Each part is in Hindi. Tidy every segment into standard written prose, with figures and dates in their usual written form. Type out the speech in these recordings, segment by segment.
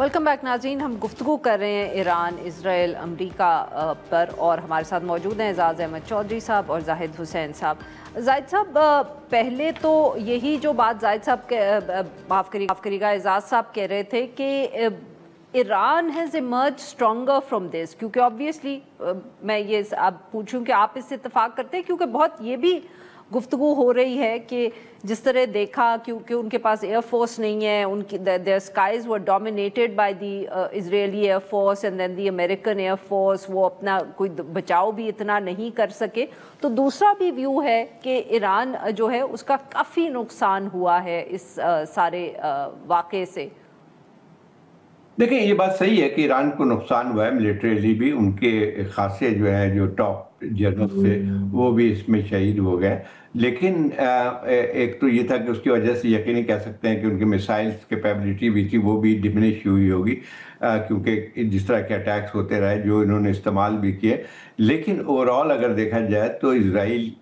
वेलकम बैक नाज़रीन। हम गुफ्तगू कर रहे हैं ईरान, इजराइल, अमरीका पर, और हमारे साथ मौजूद हैं एजाज़ अहमद चौधरी साहब और जाहिद हुसैन साहब। जाहिद साहब, पहले तो यही जो बात जाहिद साहब माफ़ करिएगा एजाज़ साहब कह रहे थे कि Iran has emerge stronger from this, क्योंकि ऑब्वियसली मैं ये अब पूछूं कि आप इससे इत्तेफाक करते हैं, क्योंकि बहुत ये भी गुफ्तगू हो रही है कि जिस तरह देखा, क्योंकि उनके पास एयरफोर्स नहीं है, उनकी their skies were dominated by the Israeli air force and then the American air force, वो अपना कोई बचाव भी इतना नहीं कर सके। तो दूसरा भी व्यू है कि ईरान जो है उसका काफ़ी नुकसान हुआ है इस सारे वाक़े से। देखिए, ये बात सही है कि ईरान को नुकसान हुआ है मिलिट्रीली भी। उनके खासे जो है जो टॉप जनरल थे वो भी इसमें शहीद हो गए। लेकिन एक तो ये था कि उसकी वजह से यकीन कह सकते हैं कि उनकी मिसाइल्स कैपेबिलिटी भी थी, वो भी डिमिनिश हुई होगी, क्योंकि जिस तरह के अटैक्स होते रहे जो इन्होंने इस्तेमाल भी किए। लेकिन ओवरऑल अगर देखा जाए तो इसराइल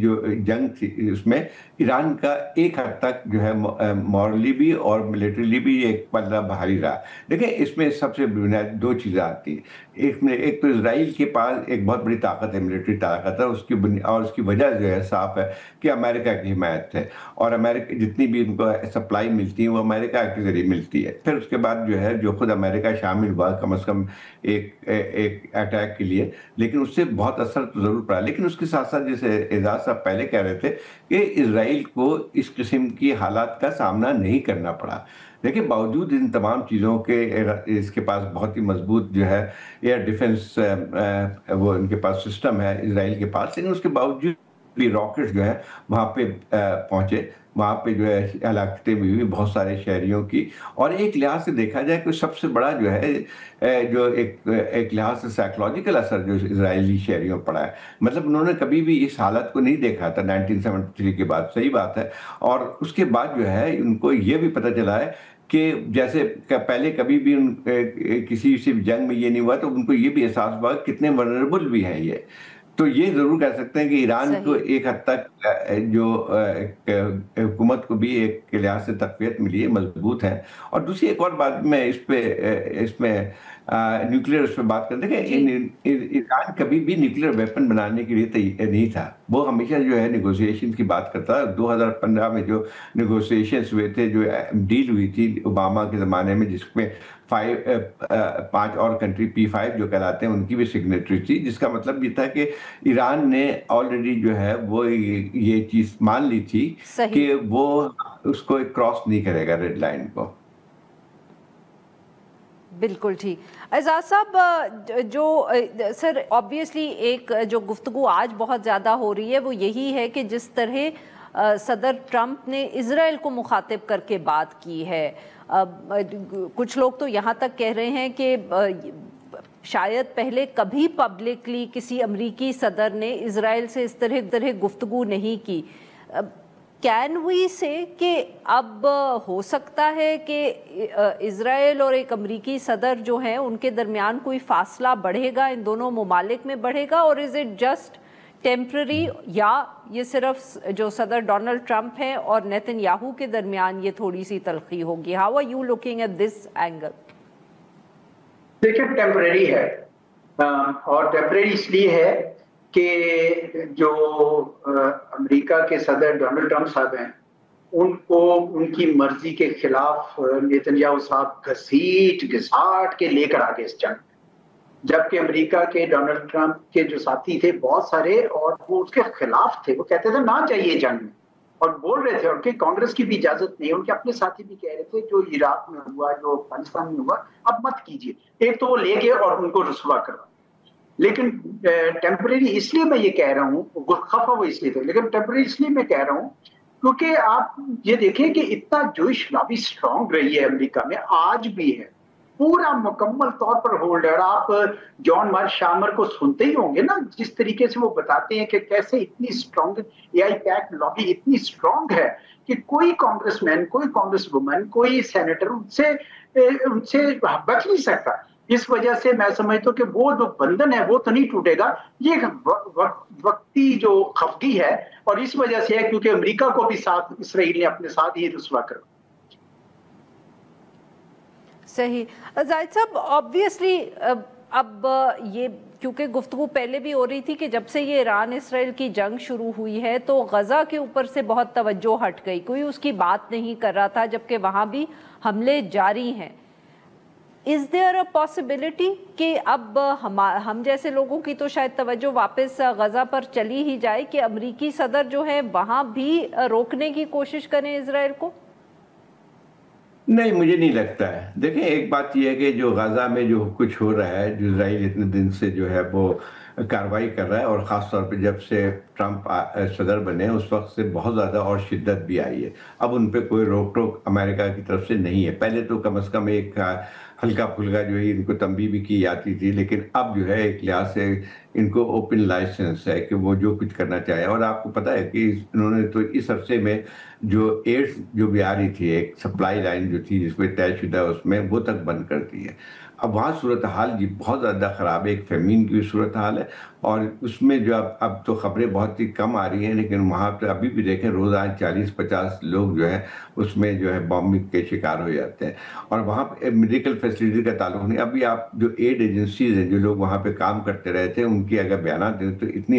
जो जंग थी उसमें ईरान का एक हद तक जो है मॉरली भी और मिलिट्रीली भी एक पल्ला भारी रहा। देखिए, इसमें सबसे बुनियादी दो चीज़ें आती हैं। एक तो इसराइल के पास एक बहुत बड़ी ताकत है, मिलिट्री ताकत है, और उसकी वजह जो है साफ है कि अमेरिका की हिमायत है, और अमेरिका जितनी भी उनको सप्लाई मिलती है वो अमेरिका के जरिए मिलती है। फिर उसके बाद जो है जो खुद अमेरिका शामिल हुआ कम से कम एक अटैक के लिए, लेकिन उससे बहुत असर तो जरूर पड़ा। लेकिन उसके साथ साथ जैसे एजाज साहब पहले कह रहे थे कि इसराइल को इस किस्म की हालात का सामना नहीं करना पड़ा। देखिए, बावजूद इन तमाम चीज़ों के इसके पास बहुत ही मजबूत जो है एयर डिफेंस वो इनके पास सिस्टम है इसराइल के पास, लेकिन उसके बावजूद भी रॉकेट्स जो है वहाँ पे पहुँचे। वहाँ पे जो है हलाकतें भी हुई बहुत सारे शहरियों की। और एक लिहाज से देखा जाए कि सबसे बड़ा जो है जो एक लिहाज से साइकोलॉजिकल असर जो इजरायली शहरियों पर पड़ा है। मतलब उन्होंने कभी भी इस हालत को नहीं देखा था 1973 के बाद, सही बात है। और उसके बाद जो है उनको ये भी पता चला है कि जैसे पहले कभी भी किसी से जंग में ये नहीं हुआ, तो उनको ये भी एहसास हुआ कितने वनरेबल भी हैं ये। तो ये जरूर कह सकते हैं कि ईरान को एक हद तक जो हुकूमत को भी एक लिहाज से तकवीत मिली है, मजबूत है। और दूसरी एक और बात मैं इसमें न्यूक्लियर उस पर बात करते हैं। ईरान कभी भी न्यूक्लियर वेपन बनाने के लिए नहीं था। वो हमेशा जो है नेगोशिएशन की बात करता है। 2015 में जो नेगोशिएशंस हुए थे, जो डील हुई थी ओबामा के ज़माने में, जिसमें 5 और कंट्री P5 जो कहलाते हैं उनकी भी सिग्नेटरी थी, जिसका मतलब ये था कि ईरान ने ऑलरेडी जो है वो ये चीज़ मान ली थी कि वो उसको क्रॉस नहीं करेगा रेड लाइन को। बिल्कुल ठीक। एजाज साहब, जो सर ऑब्वियसली एक जो गुफ्तगू आज बहुत ज़्यादा हो रही है वो यही है कि जिस तरह सदर ट्रंप ने इजराइल को मुखातिब करके बात की है, कुछ लोग तो यहाँ तक कह रहे हैं कि शायद पहले कभी पब्लिकली किसी अमरीकी सदर ने इजराइल से इस तरह गुफ्तगू नहीं की। कैन वी से कि अब हो सकता है कि इजराइल और एक अमरीकी सदर जो हैं उनके दरमियान कोई फासला बढ़ेगा, इन दोनों ममालिक में बढ़ेगा, और इज़ इट जस्ट टेम्पररी, या ये सिर्फ जो सदर डोनाल्ड ट्रंप हैं और नेतन्याहू के दरमियान ये थोड़ी सी तलखी होगी? How are you looking at this angle? देखिए, टेम्पररी है, और टेम्पररी इसलिए है कि जो अमेरिका के सदर डोनाल्ड ट्रंप साहब हैं उनको उनकी मर्जी के खिलाफ नेतन्याहू साहब घसीट घिसाट के लेकर आ गए इस जंग। जबकि अमेरिका के डोनाल्ड ट्रंप के जो साथी थे बहुत सारे, और वो उसके खिलाफ थे, वो कहते थे ना चाहिए जंग में, और बोल रहे थे, उनके कांग्रेस की भी इजाजत नहीं है। उनके अपने साथी भी कह रहे थे जो इराक में हुआ, जो अफगानिस्तान में हुआ, अब मत कीजिए। एक तो वो ले गए और उनको रुसवा करवा। लेकिन टेम्परेरी इसलिए मैं ये कह रहा हूँ, खफा वो इसलिए थे, लेकिन टेम्परेरी इसलिए मैं कह रहा हूँ क्योंकि आप ये देखें कि इतना जोश लॉबी स्ट्रांग रही है अमेरिका में, आज भी है, पूरा मुकम्मल तौर पर होल्ड है। और आप जॉन मार्क शामर को सुनते ही होंगे ना, जिस तरीके से वो बताते हैं कि कैसे इतनी स्ट्रांग AI पैक लॉबी इतनी स्ट्रांग है कि कोई कांग्रेसमैन, कोई कांग्रेस वुमन, कोई सेनेटर उनसे बच नहीं सकता। इस वजह से मैं समझता हूँ कि वो जो बंधन है वो तो नहीं टूटेगा, ये वक्ती जो खफगी है, और इस वजह से है क्योंकि अमेरिका को भी साथ इसराइल ने अपने साथ ही रुसवा कर। सही। जाहिद साहब, ऑब्वियसली अब ये क्योंकि गुफ्तगू पहले भी हो रही थी कि जब से ये ईरान इसराइल की जंग शुरू हुई है तो गज़ा के ऊपर से बहुत तवज्जो हट गई, कोई उसकी बात नहीं कर रहा था, जबकि वहाँ भी हमले जारी हैं। इज़ देयर अ पॉसिबिलिटी कि अब हम जैसे लोगों की तो शायद तवज्जो वापस गज़ा पर चली ही जाए कि अमरीकी सदर जो है वहाँ भी रोकने की कोशिश करें इसराइल को? नहीं, मुझे नहीं लगता है। देखिए, एक बात यह है कि जो गाज़ा में जो कुछ हो रहा है, जो इज़राइल इतने दिन से जो है वो कार्रवाई कर रहा है, और ख़ास तौर पे जब से ट्रंप सदर बने उस वक्त से बहुत ज़्यादा और शिद्दत भी आई है। अब उन पे कोई रोक-टोक अमेरिका की तरफ से नहीं है। पहले तो कम से कम एक हल्का-फुल्का जो है इनको तंबीह भी की जाती थी, लेकिन अब जो है एक लिहाज से इनको ओपन लाइसेंस है कि वो जो कुछ करना चाहे। और आपको पता है कि इन्होंने तो इस अरसे में जो एड्स जो भी आ रही थी, एक सप्लाई लाइन जो थी जिसमें तयशुदा उसमें, वो तक बंद कर दी है। अब वहाँ सूरत हाल जी बहुत ज़्यादा ख़राब है, एक फेमीन की सूरत हाल है, और उसमें जो अब तो खबरें बहुत ही कम आ रही हैं, लेकिन वहाँ पे अभी भी देखें रोज़ाना 40-50 लोग जो है उसमें जो है बॉम्बिंग के शिकार हो जाते हैं। और वहाँ पे मेडिकल फैसिलिटी का ताल्लुक नहीं। अभी आप जो एड एजेंसीज हैं, जो लोग वहाँ पे काम करते रहे थे, उनकी अगर बयान दें तो इतनी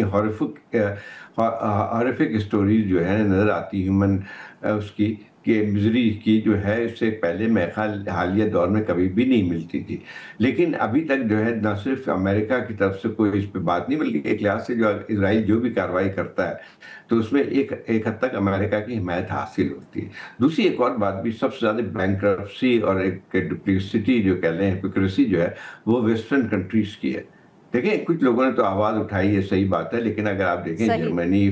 हॉरिफिक स्टोरीज जो है नज़र आती ह्यूमन उसकी कि मिजरी की जो है इससे पहले मेरे ख्याल हालिया दौर में कभी भी नहीं मिलती थी। लेकिन अभी तक जो है न सिर्फ अमेरिका की तरफ से कोई इस पे बात नहीं, बल्कि एक लिहाज से जो इजराइल जो भी कार्रवाई करता है तो उसमें एक हद तक अमेरिका की हिमायत हासिल होती है। दूसरी एक और बात भी, सबसे ज़्यादा बैंक्रप्सी और एक डुप्लिसिटी जो कह लें, हिपोक्रेसी जो है वो वेस्टर्न कंट्रीज की है। देखिए, कुछ लोगों ने तो आवाज़ उठाई है, सही बात है, लेकिन अगर आप देखें जर्मनी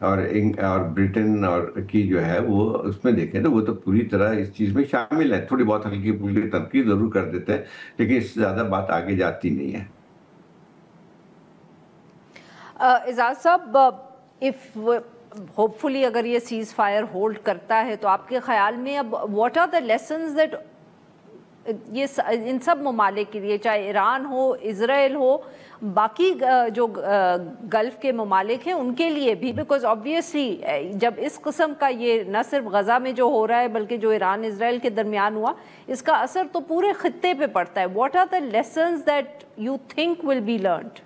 और ब्रिटेन और की जो है वो उसमें देखें तो वो तो पूरी तरह इस चीज़ में शामिल है। थोड़ी बहुत हल्की फुल्की तनकीद ज़रूर कर देते हैं, लेकिन इससे ज़्यादा बात आगे जाती नहीं है। इजाज़ साहब, इफ होपफुली अगर ये सीज फायर होल्ड करता है तो आपके ख्याल में अब what are the lessons that ये इन सब ममालिक के लिए, चाहे ईरान हो, इजराइल हो, बाकी जो गल्फ के ममालिक हैं उनके लिए भी, बिकॉज ऑब्वियसली जब इस किस्म का ये न सिर्फ गज़ा में जो हो रहा है बल्कि जो ईरान इजराइल के दरमियान हुआ, इसका असर तो पूरे खित्ते पे पड़ता है। What are the lessons that you think will be learned?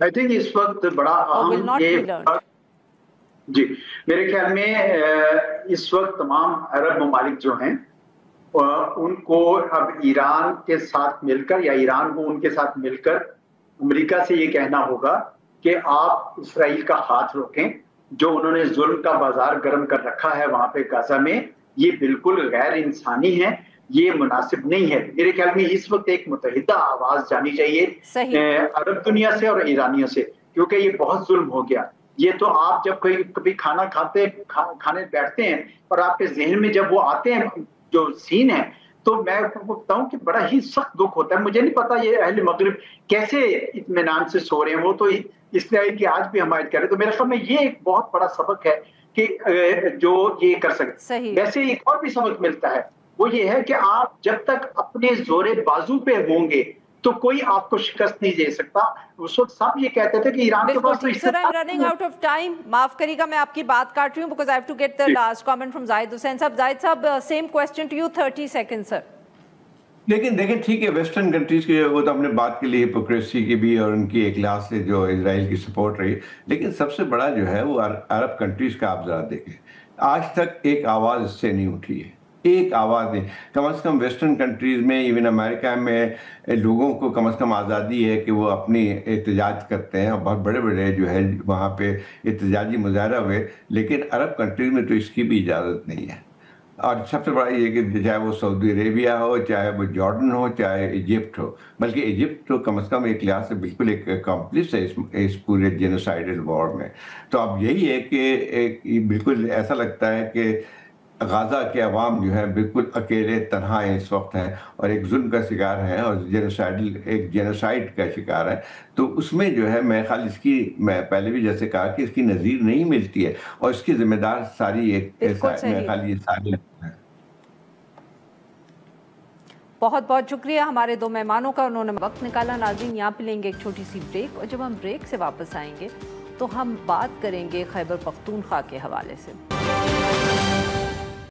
I think इस वक्त बड़ा अहम जी, मेरे ख्याल में इस वक्त तमाम अरब ममालिक जो हैं उनको अब ईरान के साथ मिलकर या ईरान को उनके साथ मिलकर अमेरिका से ये कहना होगा कि आप इसराइल का हाथ रोकें। जो उन्होंने जुल्म का बाजार गर्म कर रखा है वहां पे गाजा में, ये बिल्कुल गैर इंसानी है, ये मुनासिब नहीं है। मेरे ख्याल में इस वक्त एक मुतहिदा आवाज जानी चाहिए अरब दुनिया से और ईरानियों से, क्योंकि ये बहुत जुल्म हो गया। ये तो आप जब कभी खाना खाने बैठते हैं और आपके जहन में जब वो आते हैं जो सीन है, तो मैं आपको बताऊं कि बड़ा ही सख्त दुख होता है। मुझे नहीं पता ये अहले मगरिब कैसे इत्मीनान से सो रहे हैं। वो तो इसराइल की आज भी हमायत कर रहे हैं। तो मेरे ख्याल में ये एक बहुत बड़ा सबक है कि जो ये कर सके। वैसे एक और भी सबक मिलता है, वो ये है कि आप जब तक अपने जोरे बाजू पे होंगे तो कोई आपको शिकस्त नहीं दे सकता। उस वक्त सब ये कहते थे कि ईरान के पास sir, I am running out of time, माफ करिएगा मैं आपकी बात काट रही हूं because I have to get the last comment from Zahid Hussain sahab. Zahid sahab, same question to you, 30 second sir. लेकिन देखें, ठीक है, वेस्टर्न कंट्रीज की वो तो अपने बात के लिए हिपोक्रेसी की भी और उनकी एक लिहाज से जो इजराइल की सपोर्ट रही, लेकिन सबसे बड़ा जो है वो अरब कंट्रीज का आप जरा देखें, आज तक एक आवाज़ इससे नहीं उठी है, एक आवाज़ नहीं। कम से कम वेस्टर्न कंट्रीज़ में, इवन अमेरिका में लोगों को कम से कम आज़ादी है कि वो अपनी एहतजाज करते हैं और बहुत बड़े बड़े जो है वहाँ पे एहतजाजी मुजाहरा हुए, लेकिन अरब कंट्रीज़ में तो इसकी भी इजाज़त नहीं है। और सबसे बड़ा ये कि चाहे वो सऊदी अरेबिया हो, चाहे वो जॉर्डन हो, चाहे इजिप्ट हो, बल्कि इजिप्ट तो कम से कम एक लिहाज से बिल्कुल एक कॉम्प्लिस है इस पूरे जेनोसाइडल वॉर में। तो अब यही है कि बिल्कुल ऐसा लगता है कि गाज़ा के अवाम जो है बिल्कुल अकेले तन्हा है इस वक्त हैं और एक जुल्म का शिकार है और जेनोसाइड का शिकार है। तो उसमें जो है मैं ख्याल इसकी, मैं पहले भी जैसे कहा कि इसकी नज़ीर नहीं मिलती है और इसकी जिम्मेदार सारी एक मैं ख्याल ये सारी है। बहुत बहुत शुक्रिया हमारे दो मेहमानों का, उन्होंने वक्त निकाला। नाज़रीन, यहाँ पे लेंगे एक छोटी सी ब्रेक और जब हम ब्रेक से वापस आएंगे तो हम बात करेंगे खैबर पख्तूनख्वा के हवाले से।